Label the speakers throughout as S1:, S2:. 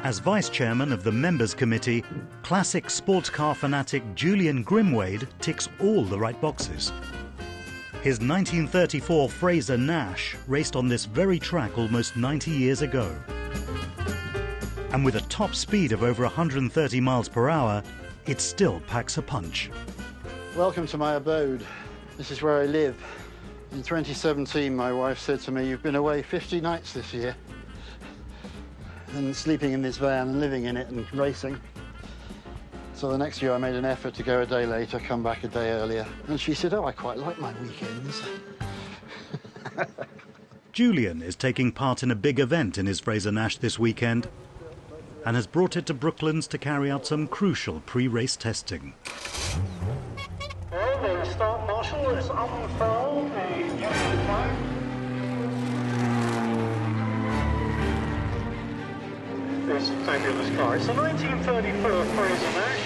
S1: As vice-chairman of the members committee, classic sports car fanatic Julian Grimwade ticks all the right boxes. His 1934 Frazer Nash raced on this very track almost 90 years ago. And with a top speed of over 130 miles per hour, it still packs a punch.
S2: Welcome to my abode. This is where I live. In 2017, my wife said to me, "You've been away 50 nights this year." And sleeping in this van and living in it and racing. So the next year I made an effort to go a day later, come back a day earlier. And she said, "Oh, I quite like my weekends."
S1: Julian is taking part in a big event in his Frazer Nash this weekend and has brought it to Brooklands to carry out some crucial pre-race testing.
S3: Well, the start marshal is unfurled the Union flag. This fabulous car. It's a 1934 Frazer Nash.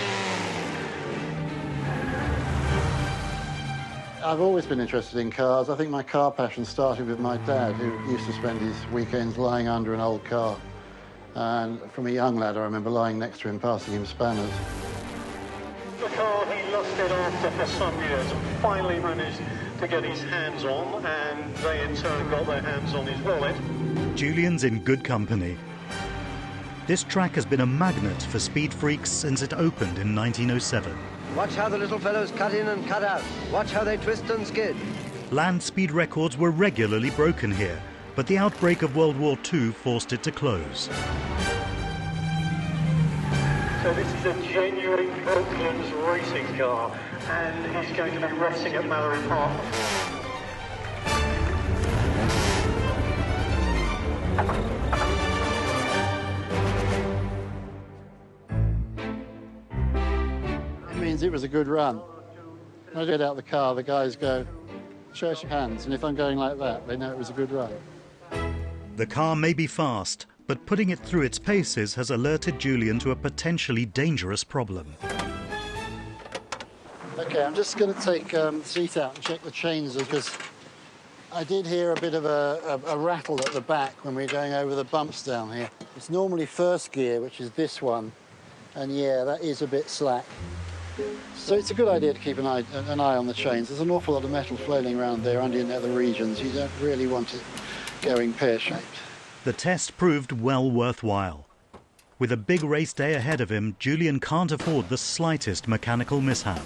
S2: I've always been interested in cars. I think my car passion started with my dad, who used to spend his weekends lying under an old car. And from a young lad, I remember lying next to him, passing him spanners.
S3: The car he lusted after for some years and finally managed to get his hands on, and they in turn got their hands on his wallet.
S1: Julian's in good company. This track has been a magnet for speed freaks since it opened in 1907.
S4: Watch how the little fellows cut in and cut out. Watch how they twist and skid.
S1: Land speed records were regularly broken here, but the outbreak of World War II forced it to close.
S3: So this is a genuine Brooklands racing car, and he's going to be racing at Mallory Park.
S2: It was a good run. When I get out of the car, the guys go, "Show us your hands," and if I'm going like that, they know it was a good run.
S1: The car may be fast, but putting it through its paces has alerted Julian to a potentially dangerous problem.
S2: Okay, I'm just going to take the seat out and check the chains, because I did hear a bit of a rattle at the back when we were going over the bumps down here. It's normally first gear, which is this one, and yeah, that is a bit slack. So it's a good idea to keep an eye on the chains. There's an awful lot of metal flailing around there under your nether regions. You don't really want it going pear-shaped.
S1: The test proved well worthwhile. With a big race day ahead of him, Julian can't afford the slightest mechanical mishap.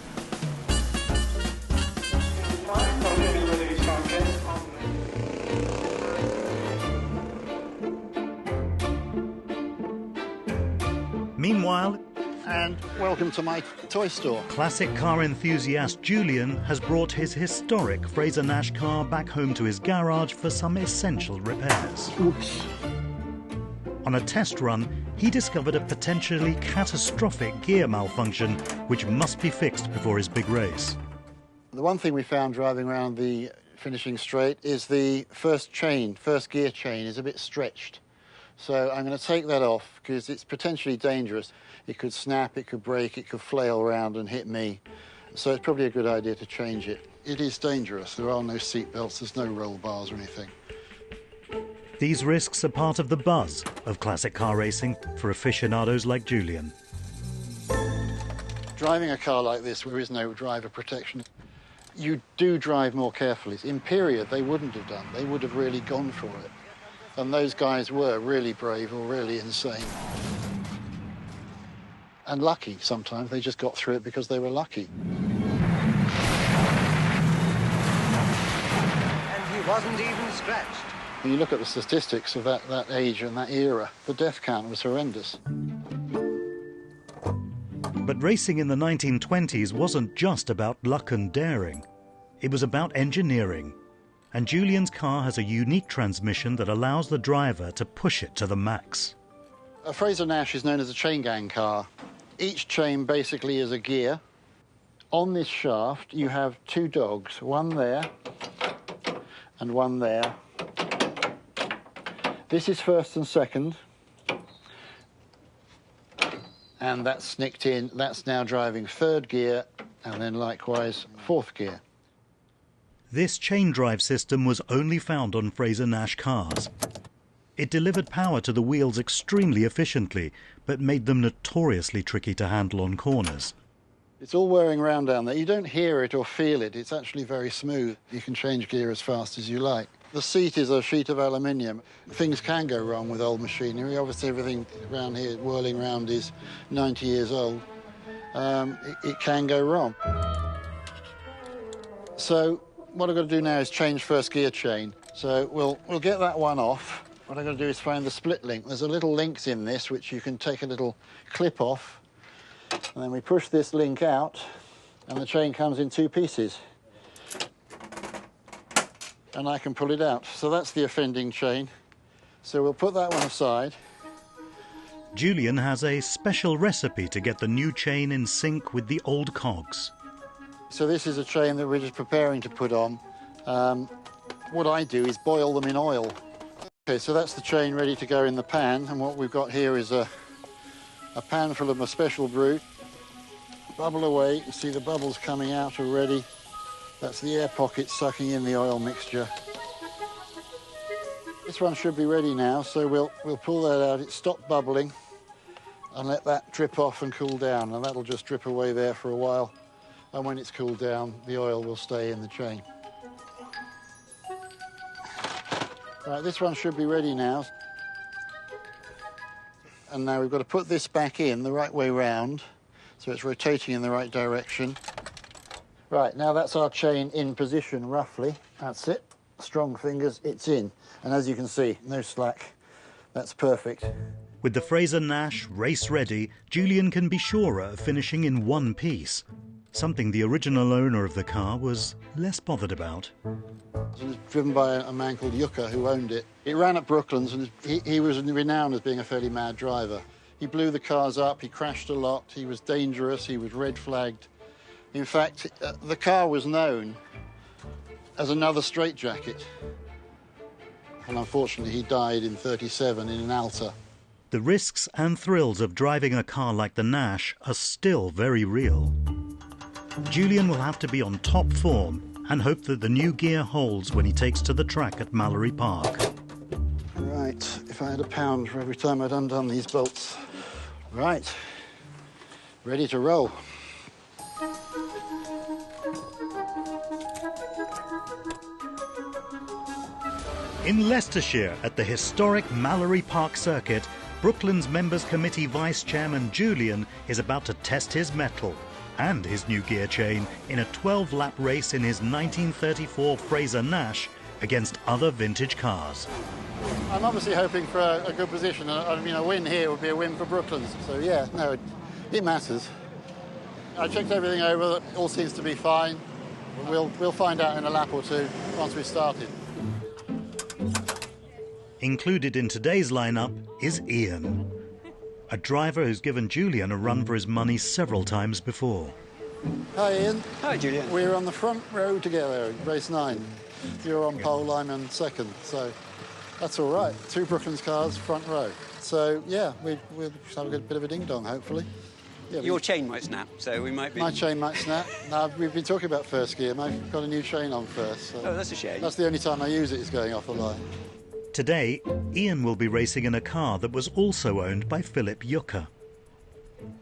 S1: Meanwhile,
S2: and welcome to my toy store.
S1: Classic car enthusiast Julian has brought his historic Frazer Nash car back home to his garage for some essential repairs.
S2: Oops.
S1: On a test run, he discovered a potentially catastrophic gear malfunction which must be fixed before his big race.
S2: The one thing we found driving around the finishing straight is the first gear chain is a bit stretched. So I'm going to take that off because it's potentially dangerous. It could snap, it could break, it could flail around and hit me. So it's probably a good idea to change it. It is dangerous. There are no seat belts, there's no roll bars or anything.
S1: These risks are part of the buzz of classic car racing for aficionados like Julian.
S2: Driving a car like this, where there is no driver protection, you do drive more carefully. In period, they wouldn't have done. They would have really gone for it. And those guys were really brave or really insane. And lucky sometimes. They just got through it because they were lucky.
S4: And he wasn't even scratched.
S2: When you look at the statistics of that age and that era, the death count was horrendous.
S1: But racing in the 1920s wasn't just about luck and daring. It was about engineering. And Julian's car has a unique transmission that allows the driver to push it to the max.
S2: A Frazer Nash is known as a chain gang car. Each chain basically is a gear. On this shaft, you have two dogs, one there and one there. This is first and second. And that's snicked in. That's now driving third gear, and then likewise fourth gear.
S1: This chain drive system was only found on Frazer Nash cars. It delivered power to the wheels extremely efficiently, but made them notoriously tricky to handle on corners.
S2: It's all whirring around down there. You don't hear it or feel it. It's actually very smooth. You can change gear as fast as you like. The seat is a sheet of aluminium. Things can go wrong with old machinery. Obviously, everything around here whirling around is 90 years old. It can go wrong. So what I've got to do now is change first gear chain. So we'll get that one off. What I've got to do is find the split link. There's a little links in this which you can take a little clip off, and then we push this link out and the chain comes in two pieces. And I can pull it out. So that's the offending chain. So we'll put that one aside.
S1: Julian has a special recipe to get the new chain in sync with the old cogs.
S2: So this is a chain that we're just preparing to put on. What I do is boil them in oil. Okay, so that's the chain ready to go in the pan, and what we've got here is a pan full of my special brew. Bubble away, you see the bubbles coming out already. That's the air pocket sucking in the oil mixture. This one should be ready now, so we'll pull that out. It stopped bubbling, and let that drip off and cool down, and that'll just drip away there for a while. And when it's cooled down, the oil will stay in the chain. Right, this one should be ready now. And now we've got to put this back in the right way round, so it's rotating in the right direction. Right, now that's our chain in position, roughly. That's it. Strong fingers, it's in. And as you can see, no slack. That's perfect.
S1: With the Frazer Nash race ready, Julian can be surer of finishing in one piece, something the original owner of the car was less bothered about.
S2: It was driven by a man called Yucca who owned it. It ran at Brooklands, and he was renowned as being a fairly mad driver. He blew the cars up, he crashed a lot, he was dangerous, he was red flagged. In fact, the car was known as another straitjacket. And unfortunately, he died in '37 in an Alta.
S1: The risks and thrills of driving a car like the Nash are still very real. Julian will have to be on top form and hope that the new gear holds when he takes to the track at Mallory Park.
S2: Right, if I had £1 for every time I'd undone these bolts. Right, ready to roll.
S1: In Leicestershire, at the historic Mallory Park circuit, Brooklands Members Committee Vice Chairman Julian is about to test his mettle and his new gear chain in a 12-lap race in his 1934 Frazer Nash against other vintage cars.
S2: I'm obviously hoping for a good position. I mean, a win here would be a win for Brooklands. So yeah, no, it matters. I checked everything over, it all seems to be fine. We'll find out in a lap or two once we've started.
S1: Included in today's lineup is Ian, a driver who's given Julian a run for his money several times before.
S2: Hi Ian.
S5: Hi Julian.
S2: We're on the front row together, race 9. You're on pole, I'm on second, so that's all right. 2 Brooklands cars, front row. So yeah, we'll have a bit of a ding-dong, hopefully. Yeah,
S5: Your chain might snap, so we might be...
S2: My chain might snap. No, we've been talking about first gear. I've got a new chain on first. So
S5: Oh, that's a shame.
S2: that's the only time I use it is going off the line.
S1: Today, Ian will be racing in a car that was also owned by Philip Yucca.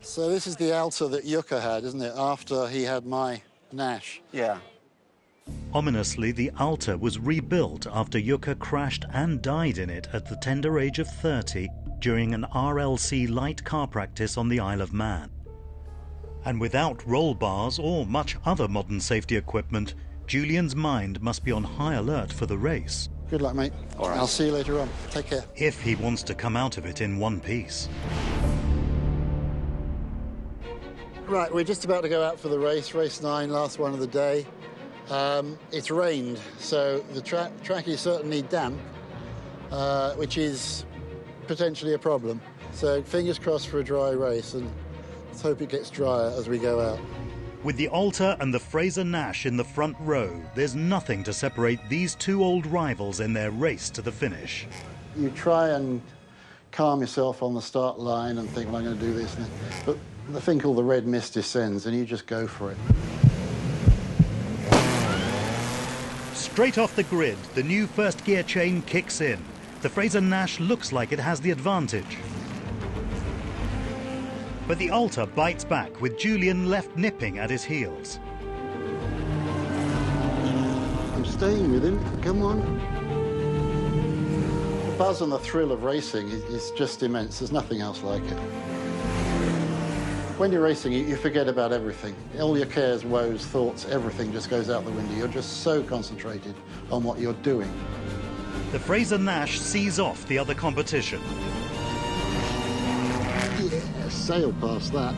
S2: So this is the Alta that Yucca had, isn't it, after he had my Nash.
S5: Yeah.
S1: Ominously, the Alta was rebuilt after Yucca crashed and died in it at the tender age of 30 during an RLC light car practice on the Isle of Man. And without roll bars or much other modern safety equipment, Julian's mind must be on high alert for the race.
S2: Good luck, mate.
S5: All right.
S2: I'll see you later on. Take care.
S1: If he wants to come out of it in one piece.
S2: Right, we're just about to go out for the race 9, last one of the day. It's rained, so the track is certainly damp, which is potentially a problem. So fingers crossed for a dry race, and let's hope it gets drier as we go out.
S1: With the Alta and the Frazer Nash in the front row, there's nothing to separate these 2 old rivals in their race to the finish.
S2: You try and calm yourself on the start line and think, well, I'm going to do this. But the thing called the red mist descends, and you just go for it.
S1: Straight off the grid, the new first gear chain kicks in. the Frazer Nash looks like it has the advantage. But the Alta bites back, with Julian left nipping at his heels.
S2: I'm staying with him, come on. The buzz and the thrill of racing is just immense. There's nothing else like it. When you're racing, you forget about everything. All your cares, woes, thoughts, everything just goes out the window. You're just so concentrated on what you're doing.
S1: The Frazer Nash sees off the other competition.
S2: Yeah, sail past that.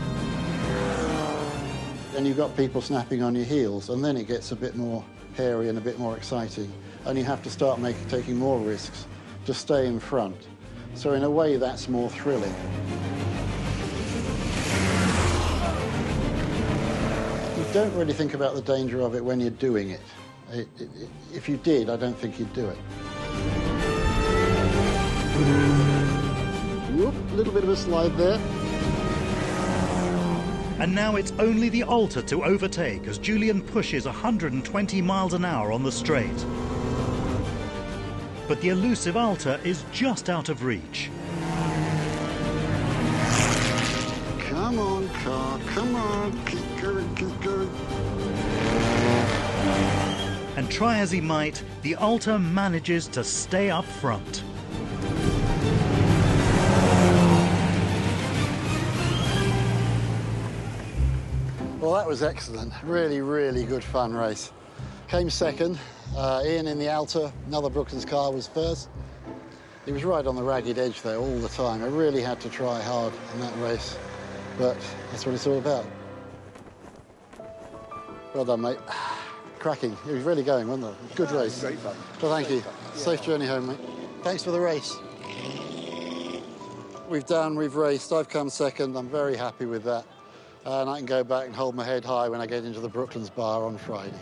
S2: And you've got people snapping on your heels, and then it gets a bit more hairy and a bit more exciting. And you have to start taking more risks to stay in front. So in a way, that's more thrilling. You don't really think about the danger of it when you're doing it. If you did, I don't think you'd do it. Whoop, a little bit of a slide there.
S1: And now it's only the Alta to overtake as Julian pushes 120 miles an hour on the straight. But the elusive Alta is just out of reach.
S2: Come on, car, come on, keep going, keep going.
S1: And try as he might, the Alta manages to stay up front.
S2: Well, that was excellent. Really, really good fun race. Came second. Ian in the Alta, another Brooklands car, was first. He was right on the ragged edge there all the time. I really had to try hard in that race, but that's what it's all about. Well done, mate. Cracking. It was really going, wasn't it? Good race.
S6: Great fun.
S2: Well, thank you. Safe journey home, mate. Thanks for the race. We've raced. I've come second. I'm very happy with that. And I can go back and hold my head high when I get into the Brooklands bar on Friday.